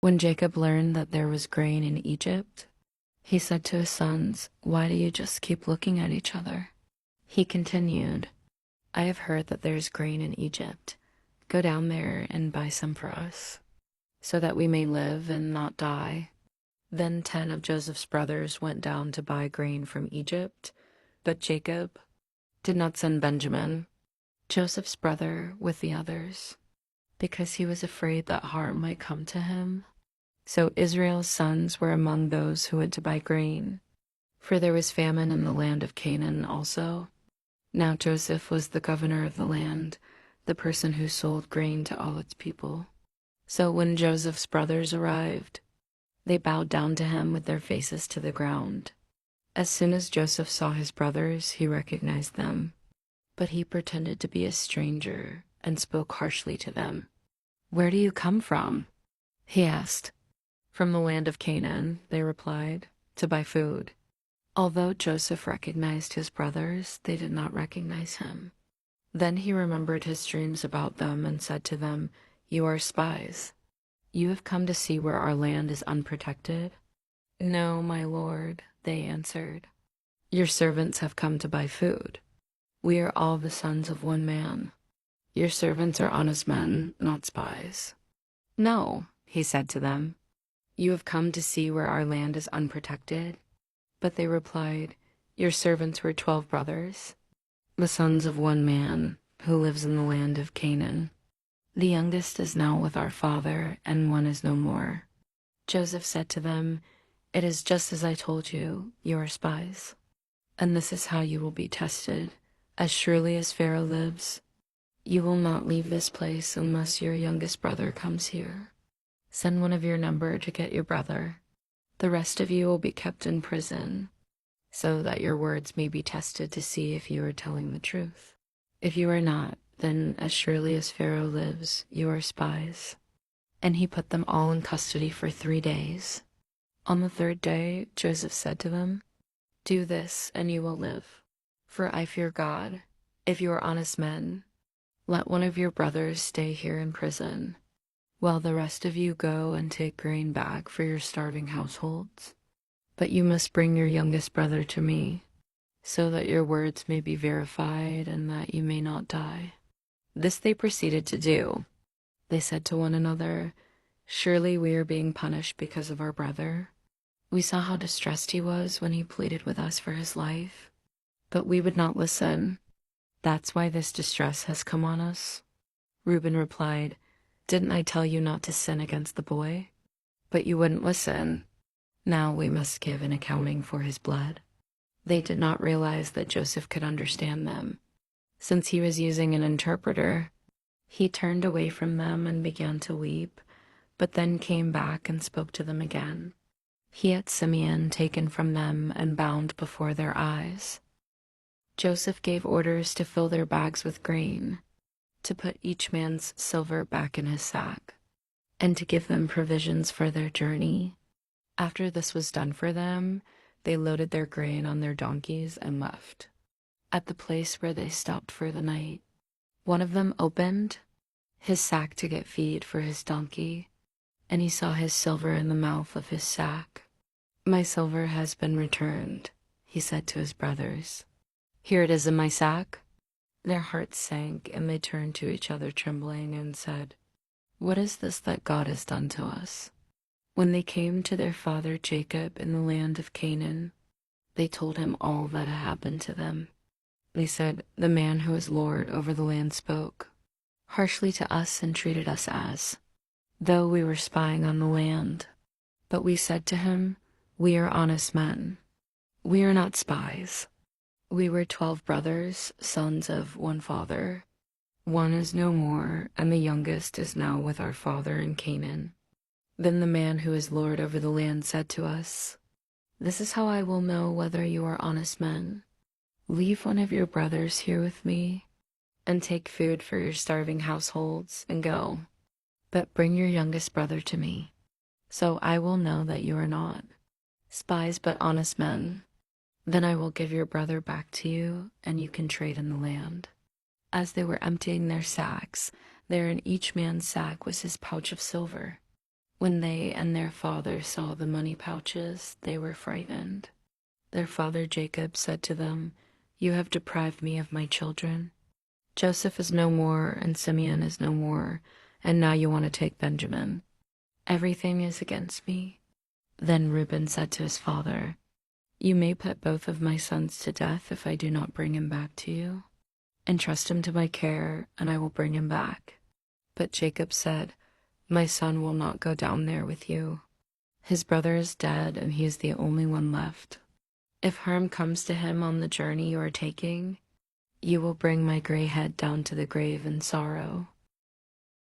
When Jacob learned that there was grain in Egypt, he said to his sons, "Why do you just keep looking at each other?" He continued, "I have heard that there is grain in Egypt. Go down there and buy some for us, so that we may live and not die." Then 10 of Joseph's brothers went down to buy grain from Egypt, but Jacob did not send Benjamin, Joseph's brother, with the others, because he was afraid that harm might come to him. So Israel's sons were among those who went to buy grain, for there was famine in the land of Canaan also. Now Joseph was the governor of the land, the person who sold grain to all its people. So when Joseph's brothers arrived, they bowed down to him with their faces to the ground. As soon as Joseph saw his brothers, he recognized them, but he pretended to be a stranger and spoke harshly to them. "Where do you come from?" he asked. "From the land of Canaan," they replied, "to buy food." Although Joseph recognized his brothers, they did not recognize him. Then he remembered his dreams about them and said to them, "You are spies. You have come to see where our land is unprotected?" "No, my lord," they answered. "Your servants have come to buy food. We are all the sons of one man. Your servants are honest men, not spies." "No," he said to them. "You have come to see where our land is unprotected?" But they replied, "Your servants were 12 brothers, the sons of one man, who lives in the land of Canaan. The youngest is now with our father, and one is no more." Joseph said to them, "It is just as I told you, you are spies. And this is how you will be tested. As surely as Pharaoh lives, you will not leave this place unless your youngest brother comes here. Send one of your number to get your brother. The rest of you will be kept in prison, so that your words may be tested to see if you are telling the truth. If you are not, then as surely as Pharaoh lives, you are spies." And he put them all in custody for 3 days. On the 3rd day, Joseph said to them, "Do this, and you will live. For I fear God. If you are honest men, let one of your brothers stay here in prison, while the rest of you go and take grain back for your starving households. But you must bring your youngest brother to me, so that your words may be verified and that you may not die." This they proceeded to do. They said to one another, "Surely we are being punished because of our brother. We saw how distressed he was when he pleaded with us for his life, but we would not listen. That's why this distress has come on us." Reuben replied, "Didn't I tell you not to sin against the boy? But you wouldn't listen. Now we must give an accounting for his blood." They did not realize that Joseph could understand them. Since he was using an interpreter, he turned away from them and began to weep, but then came back and spoke to them again. He had Simeon taken from them and bound before their eyes. Joseph gave orders to fill their bags with grain, to put each man's silver back in his sack, and to give them provisions for their journey. After this was done for them, they loaded their grain on their donkeys and left. At the place where they stopped for the night, one of them opened his sack to get feed for his donkey, and he saw his silver in the mouth of his sack. "My silver has been returned," he said to his brothers. "Here it is in my sack." Their hearts sank, and they turned to each other trembling and said, "What is this that God has done to us?" When they came to their father Jacob in the land of Canaan, they told him all that had happened to them. They said, "The man who is Lord over the land spoke harshly to us and treated us as though we were spying on the land. But we said to him, 'We are honest men. We are not spies. We were 12 brothers, sons of one father. One is no more, and the youngest is now with our father in Canaan.' Then the man who is Lord over the land said to us, 'This is how I will know whether you are honest men. Leave one of your brothers here with me, and take food for your starving households, and go. But bring your youngest brother to me, so I will know that you are not spies but honest men. Then I will give your brother back to you, and you can trade in the land.' As they were emptying their sacks, there in each man's sack was his pouch of silver. When they and their father saw the money pouches, they were frightened. Their father Jacob said to them, "You have deprived me of my children. Joseph is no more, and Simeon is no more, and now you want to take Benjamin. Everything is against me." Then Reuben said to his father, "You may put both of my sons to death if I do not bring him back to you. Entrust him to my care, and I will bring him back." But Jacob said, "My son will not go down there with you. His brother is dead, and he is the only one left. If harm comes to him on the journey you are taking, you will bring my gray head down to the grave in sorrow."